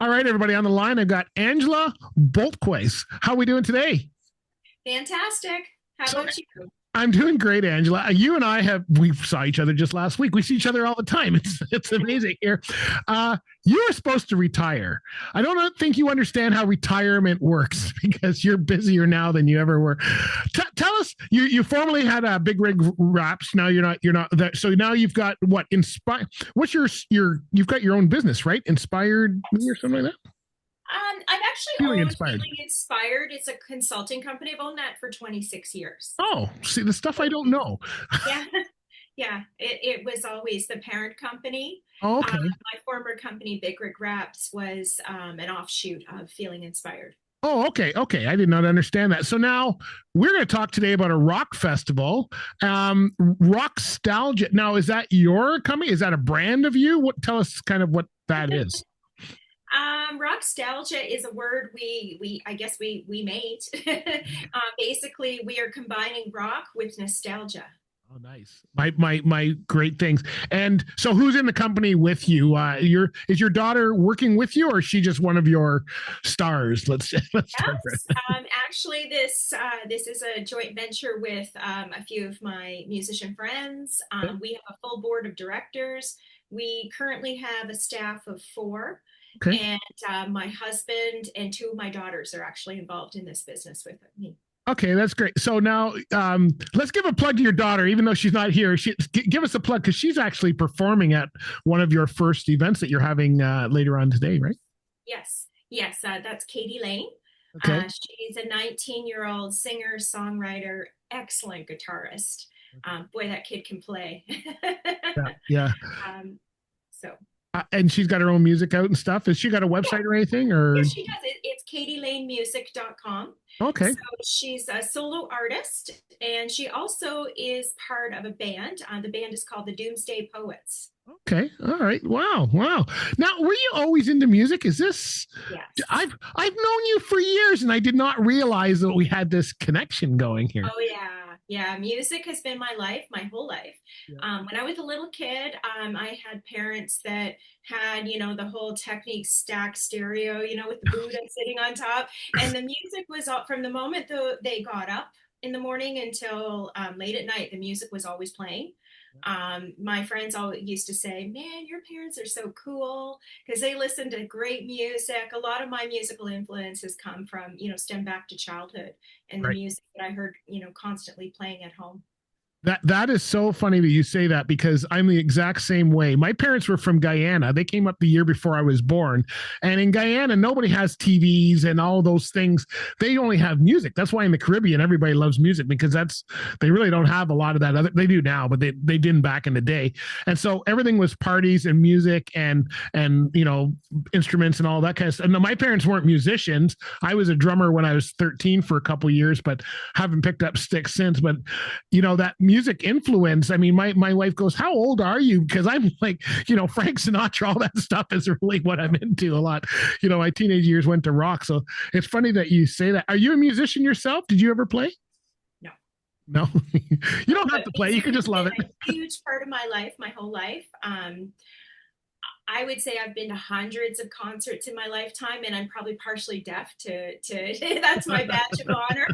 All right, everybody on the line. I've got Angela Baltkois. How are we doing today? Fantastic. How So about you? I'm doing great, Angela. You and I we saw each other just last week. We see each other all the time. It's amazing here. You were supposed to retire. I don't think you understand how retirement works because you're busier now than you ever were. Tell us, you formerly had a big rig wraps. Now you're not that. So now you've got what inspire? What's you've got your own business, right? Inspired me or something like that. I've actually Feeling owned inspired. Feeling Inspired. It's a consulting company. I've owned that for 26 years. Oh, see the stuff I So, don't know. yeah, yeah. It was always the parent company. Oh, okay. My former company, Big Rig Wraps, was an offshoot of Feeling Inspired. Oh, okay, okay. I did not understand that. So now we're going to talk today about a rock festival, Rockstalgia. Now, is that your company? Is that a brand of you? What tell us kind of what that is? Rockstalgia is a word we I guess we made. Basically, we are combining rock with nostalgia. Oh, nice. My great things. And so, who's in the company with you? Is your daughter working with you, or is she just one of your stars? Let's start Yes, there. actually, this is a joint venture with a few of my musician friends. We have a full board of directors. We currently have a staff of four, Okay. and my husband and two of my daughters are actually involved in this business with me. Okay, that's great. So now, let's give a plug to your daughter, even though she's not here. Give us a plug because she's actually performing at one of your first events that you're having later on today, right? Yes, yes, that's Katie Lane. Okay. She's a 19-year-old singer, songwriter, excellent guitarist. Boy, that kid can play. Yeah. Yeah. um, so And she's got her own music out and stuff. Has she got a yeah, website or anything? Or yes, she does. It's katieLanemusic.com. okay, So she's a solo artist, and she also is part of a band. The band is called the Doomsday Poets. okay, all right. Wow, wow. Now, were you always into music? Is this? Yes. I've known you for years, and I did not realize that we had this connection going here. Oh yeah, yeah. Music has been my life, my whole life. Yeah. When I was a little kid, I had parents that had, the whole Technique stack stereo, with the Buddha sitting on top, and the music was all, from the moment though they got up in the morning until late at night. The music was always playing. My friends all used to say, "Man, your parents are so cool," because they listen to great music. A lot of my musical influences come from, stem back to childhood and the Right. music that I heard, constantly playing at home. That is so funny that you say that because I'm the exact same way. My parents were from Guyana. They came up the year before I was born. And in Guyana, nobody has TVs and all those things. They only have music. That's why in the Caribbean everybody loves music because they really don't have a lot of that. They do now, but they didn't back in the day. And so everything was parties and music and instruments and all that kind of stuff. And my parents weren't musicians. I was a drummer when I was 13 for a couple years, but haven't picked up sticks since. But that music influence. I mean, my wife goes, "How old are you?" Because I'm like, Frank Sinatra, all that stuff is really what I'm into a lot. My teenage years went to rock. So it's funny that you say that. Are you a musician yourself? Did you ever play? No, No, you no, don't have but to play. You music can has just love been it. a huge part of my life, my whole life. I would say I've been to hundreds of concerts in my lifetime, and I'm probably partially deaf to that's my badge of honor.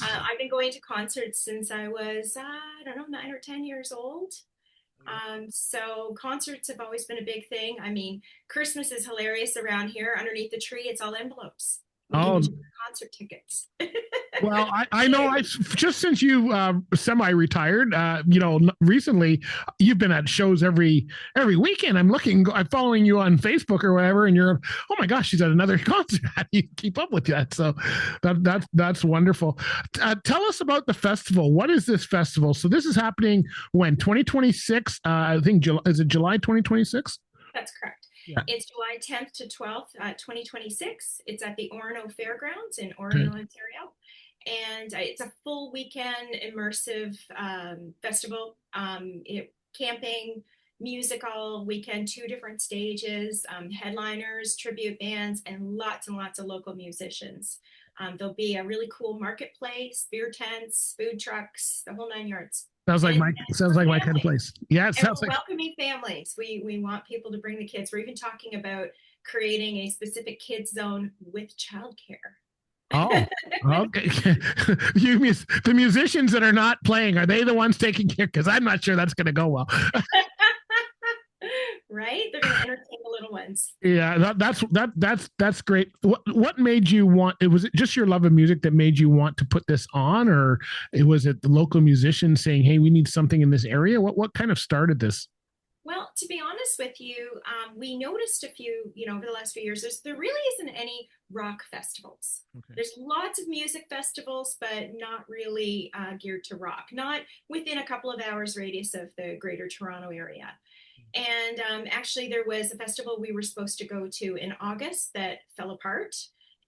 I've been going to concerts since I was, I don't know, 9 or 10 years old. So concerts have always been a big thing. I mean, Christmas is hilarious around here. Underneath the tree, it's all envelopes. We give Oh, each other concert tickets. well, I know I just since you semi-retired, recently you've been at shows every weekend. I'm following you on Facebook or whatever, and you're, oh my gosh, she's at another concert. How do you keep up with that? So that's wonderful. Tell us about the festival. What is this festival? So this is happening when 2026. I think is it July 2026? That's correct. Yeah. It's July 10th to 12th, 2026. It's at the Orono Fairgrounds in Okay. Orono, Ontario. And it's a full weekend immersive festival. Camping, music all weekend, two different stages, headliners, tribute bands, and lots of local musicians. There'll be a really cool marketplace, beer tents, food trucks, the whole nine yards. Sounds like And my it's sounds for like my kind of families. place. Yeah, it And sounds we're like welcoming families. We want people to bring the kids. We're even talking about creating a specific kids zone with childcare. Oh, okay. The musicians that are not playing, are they the ones taking care? Because I'm not sure that's going to go well. Right? They're going to entertain the little ones. Yeah, that's great. What made you want? It was it just your love of music that made you want to put this on, or was it the local musicians saying, "Hey, we need something in this area"? What kind of started this? Well, to be honest with you, we noticed a few, over the last few years, there really isn't any rock festivals. Okay. There's lots of music festivals, but not really geared to rock, not within a couple of hours radius of the greater Toronto area. And actually, there was a festival we were supposed to go to in August that fell apart.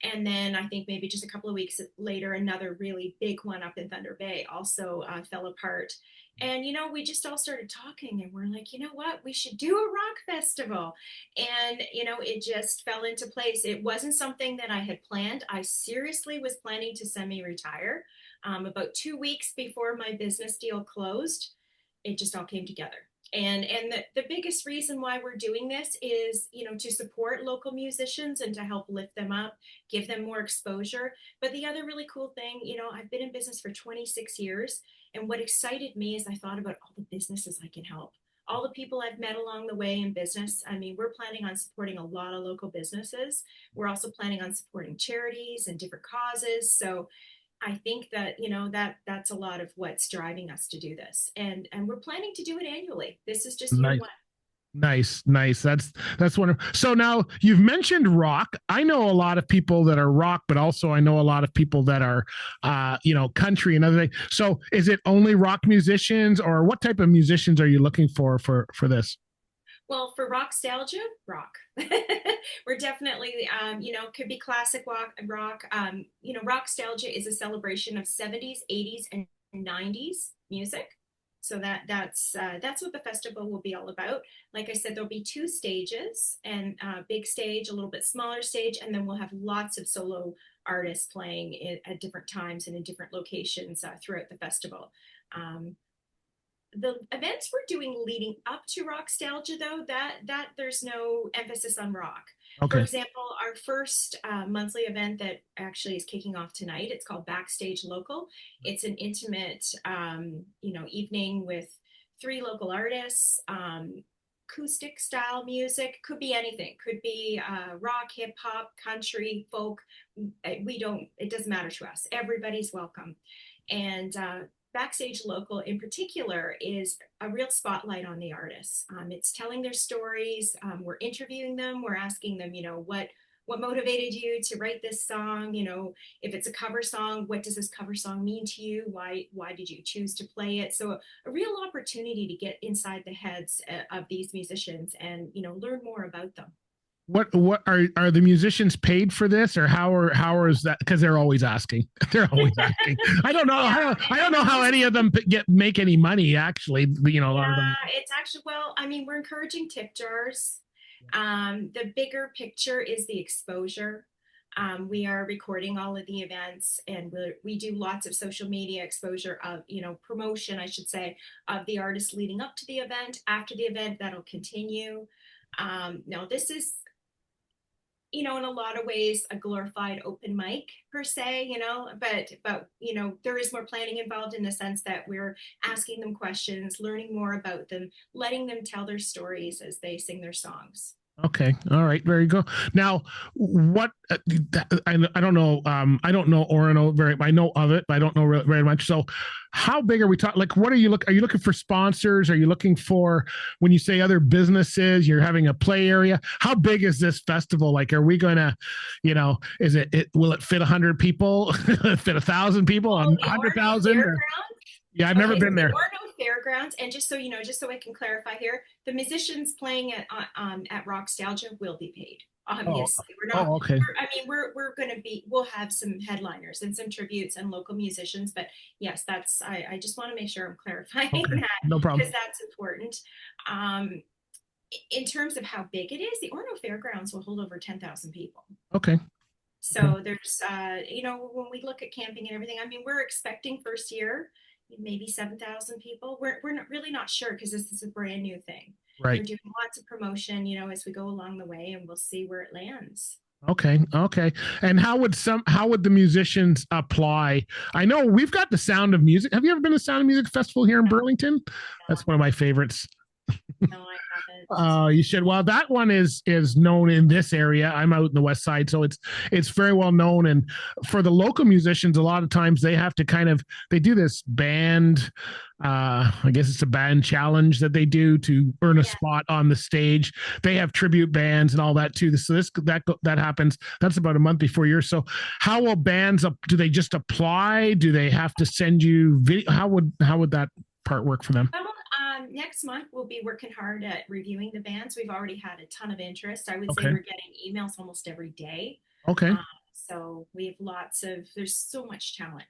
And then I think maybe just a couple of weeks later, another really big one up in Thunder Bay also fell apart. And, we just all started talking and we're like, you know what, we should do a rock festival. And, it just fell into place. It wasn't something that I had planned. I seriously was planning to semi retire. About 2 weeks before my business deal closed, it just all came together. And the biggest reason why we're doing this is, to support local musicians and to help lift them up, give them more exposure. But the other really cool thing, I've been in business for 26 years. And what excited me is I thought about all the businesses I can help, all the people I've met along the way in business. I mean, we're planning on supporting a lot of local businesses. We're also planning on supporting charities and different causes. So I think that that's a lot of what's driving us to do this, and we're planning to do it annually. This is just year Nice. one. Nice. That's wonderful. So now you've mentioned rock. I know a lot of people that are rock, but also I know a lot of people that are, country and other things. So is it only rock musicians, or what type of musicians are you looking for this? Well, for Rockstalgia, rock. We're definitely, could be classic rock. Rockstalgia is a celebration of 70s, 80s, and 90s music. So that's what the festival will be all about. Like I said, there'll be two stages, and big stage, a little bit smaller stage, and then we'll have lots of solo artists playing at different times and in different locations throughout the festival. The events we're doing leading up to Rockstalgia, though, that there's no emphasis on rock. For Okay. example, our first monthly event that actually is kicking off tonight, it's called Backstage Local. It's an intimate, evening with three local artists. Acoustic style music, could be anything, could be rock, hip hop, country, folk. It doesn't matter to us. Everybody's welcome. And Backstage Local in particular is a real spotlight on the artists. It's telling their stories. We're interviewing them. We're asking them, what motivated you to write this song? If it's a cover song, what does this cover song mean to you? Why did you choose to play it? So a real opportunity to get inside the heads of these musicians and learn more about them. What are the musicians paid for this, or how is that? Because they're always asking. They're always asking. I don't know Yeah, how I don't know how any of them make any money. Actually, a lot of them. yeah, it's actually, well, I mean, we're encouraging tip jars. The bigger picture is the exposure. We are recording all of the events, and we do lots of social media exposure of, promotion, I should say, of the artists leading up to the event. After the event, that'll continue. Now, this is, in a lot of ways, a glorified open mic per se, but there is more planning involved in the sense that we're asking them questions, learning more about them, letting them tell their stories as they sing their songs. Okay. All right. Very good. Now, what I don't know. I don't know Orono very. I know of it, but I don't know very much. So, how big are we talking? Like, what are you look? Are you looking for sponsors? Are you looking for when you say other businesses? You're having a play area. How big is this festival? Like, are we going to, is will it fit 100 people? Fit 1,000 people? Well, the 100,000? Fairgrounds. Yeah, I've never Okay, so been the there. Orno Fairgrounds, and just so you know, just so I can clarify here, the musicians playing at Rockstalgia will be paid. Oh, Obviously, we're not. oh, okay. I mean, we're going to be. We'll have some headliners and some tributes and local musicians, but yes, that's. I just want to make sure I'm clarifying Okay. that No problem. because that's important. Um, in terms of how big it is, the Orno Fairgrounds will hold over 10,000 people. Okay. Okay. So there's, when we look at camping and everything, I mean, we're expecting first year maybe 7,000 people. We're not, really not sure because this is a brand new thing. Right. We're doing lots of promotion, as we go along the way, and we'll see where it lands. Okay. Okay. And how would the musicians apply? I know we've got the Sound of Music. Have you ever been to Sound of Music Festival here in Burlington? That's one of my favorites. No, I haven't. You should. Well, that one is known in this area. I'm out in the west side, so it's very well known. And for the local musicians, a lot of times they have to they do this band. I guess it's a band challenge that they do to earn a Yeah. spot on the stage. They have tribute bands and all that too. So that happens. That's about a month before yours. So how will bands up? Do they just apply? Do they have to send you video? How would that part work for them? Well, next month we'll be working hard at reviewing the bands. We've already had a ton of interest. I would say Okay. we're getting emails almost every day. Okay. So we have there's so much talent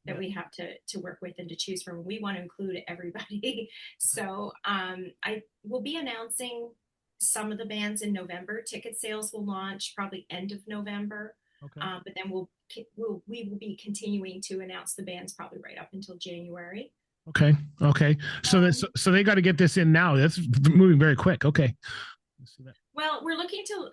that we have to work with and to choose from. We want to include everybody. So I will be announcing some of the bands in November. Ticket sales will launch probably end of November. Okay. But then we will be continuing to announce the bands probably right up until January. Okay. Okay. So they got to get this in now. That's moving very quick. Okay. Well, we're looking to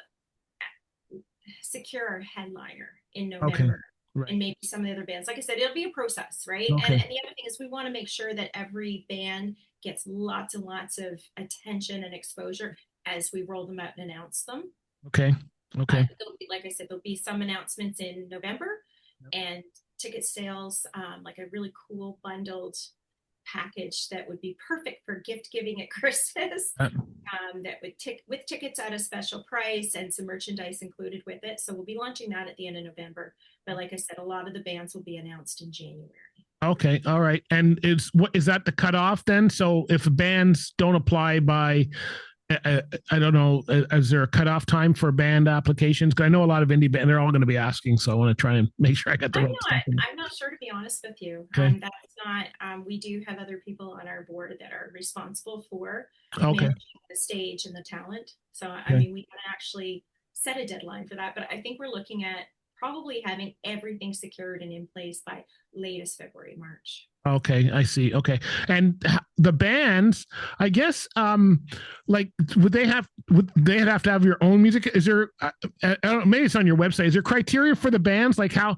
secure our headliner in Okay. November. Right. And maybe some of the other bands. Like I said, it'll be a process, right? Okay. And the other thing is we want to make sure that every band gets lots and lots of attention and exposure as we roll them out and announce them. Okay. Okay. Like I said, there'll be some announcements in November. Yep. And ticket sales, like a really cool bundled package that would be perfect for gift giving at Christmas. That would with tickets at a special price and some merchandise included with it. So we'll be launching that at the end of November. But like I said, a lot of the bands will be announced in January. Okay. All right. And is that the cutoff then? So if bands don't apply by, I don't know, is there a cutoff time for band applications? Because I know a lot of indie bands, they're all going to be asking. So I want to try and make sure I got the right stuff. I'm not sure, to be honest with you. Okay. That's not, we do have other people on our board that are responsible for Okay. managing the stage and the talent. So, Okay. I mean, we can actually set a deadline for that, but I think we're looking at probably having everything secured and in place by latest February, March. Okay, I see. Okay. And the bands, I guess, like, would they have to have your own music? Is there, I don't know, maybe it's on your website. Is there criteria for the bands? Like how,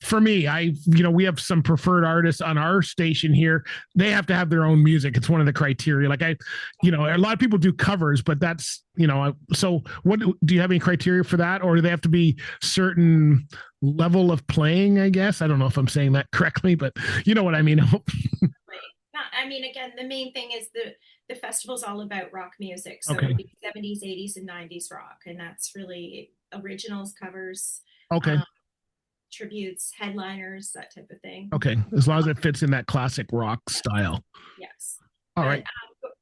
for me, we have some preferred artists on our station here. They have to have their own music. It's one of the criteria. Like a lot of people do covers, but that's, so what, do you have any criteria for that? Or do they have to be certain level of playing, I guess? I don't know if I'm saying that correctly, but you know what I mean. Right. I mean, again, the main thing is the festival's all about rock music. So Okay. it'll be 70s, 80s, and 90s rock. And that's really originals, covers, Okay. tributes, headliners, that type of thing. Okay. As long as it fits in that classic rock style. Yes. All right.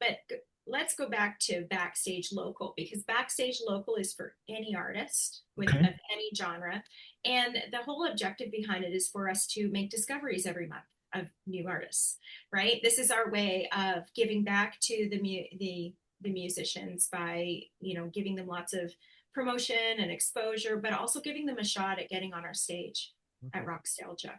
But let's go back to Backstage Local, because Backstage Local is for any artist of any genre. And the whole objective behind it is for us to make discoveries every month of new artists, right? This is our way of giving back to the musicians by, giving them lots of promotion and exposure, but also giving them a shot at getting on our stage at Rockstalgia.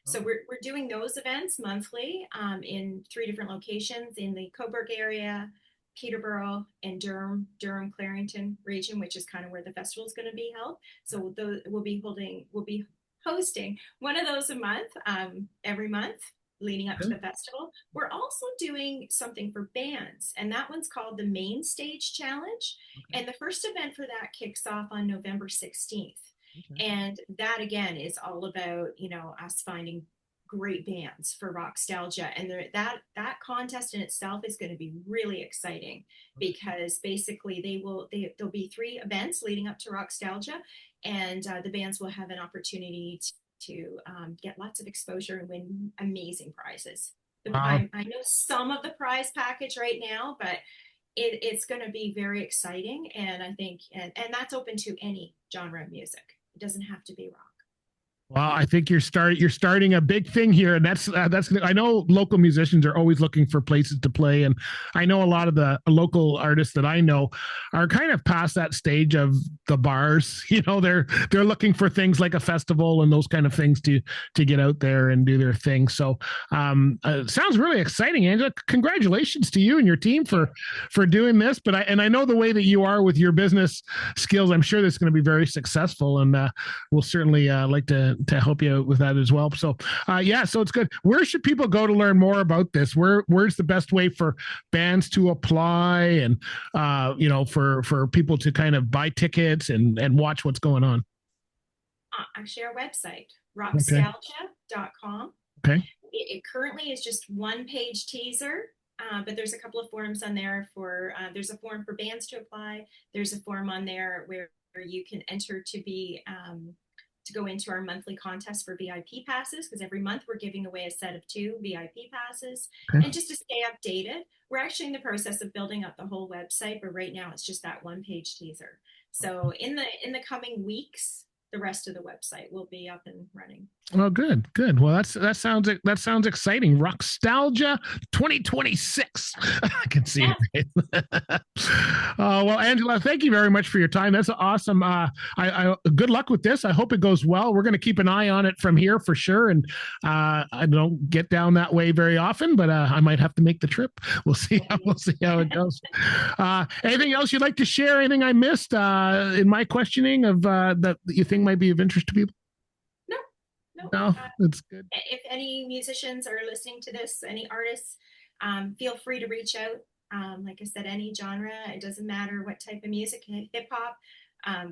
So we're doing those events monthly in 3 different locations in the Cobourg area, Peterborough, and Durham, Clarington region, which is kind of where the festival is going to be held. So we'll be hosting one of those a month, every month leading up to the festival. We're also doing something for bands, and that one's called the Main Stage Challenge. And the first event for that kicks off on November 16th. And that again is all about, us finding great bands for Rockstalgia. And that contest in itself is going to be really exciting, because basically there'll be 3 events leading up to Rockstalgia, and the bands will have an opportunity to get lots of exposure and win amazing prizes. I know some of the prize package right now, but it's going to be very exciting. And I think, and that's open to any genre of music. It doesn't have to be rock. Well, I think you're starting a big thing here, and that's. I know local musicians are always looking for places to play, and I know a lot of the local artists that I know are kind of past that stage of the bars. You know, they're looking for things like a festival and those kind of things to get out there and do their thing. So, sounds really exciting, Angela. Congratulations to you and your team for doing this. But I know the way that you are with your business skills. I'm sure this is going to be very successful, and we'll certainly like to help you out with that as well. So yeah, so it's good. Where should people go to learn more about this? Where's the best way for bands to apply and for people to kind of buy tickets and watch what's going on? Actually, our website, Okay. rockstalgia.com. Okay. It currently is just one page teaser, but there's a couple of forums on there there's a form for bands to apply. There's a form on there where you can enter to go into our monthly contest for VIP passes, because every month we're giving away a set of 2 VIP passes. Okay. And just to stay updated, we're actually in the process of building up the whole website, but right now it's just that one page teaser. So in the coming weeks, the rest of the website will be up and running. Well, good. Well, that sounds exciting. Rockstalgia 2026. I can see it. Well, Angela, thank you very much for your time. That's awesome. I good luck with this. I hope it goes well. We're going to keep an eye on it from here for sure. And I don't get down that way very often, but I might have to make the trip. We'll see how it goes. Anything else you'd like to share? Anything I missed in my questioning of that you think might be of interest to people? No, that's good. If any musicians are listening to this, any artists, feel free to reach out. Like I said, any genre, it doesn't matter what type of music, hip hop,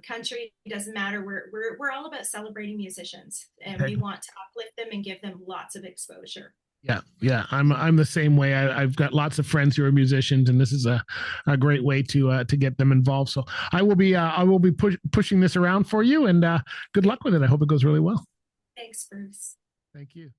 country, it doesn't matter. We're all about celebrating musicians, and we want to uplift them and give them lots of exposure. Yeah. I'm the same way. I've got lots of friends who are musicians, and this is a great way to get them involved. So I will be pushing this around for you, and good luck with it. I hope it goes really well. Thanks, Bruce. Thank you.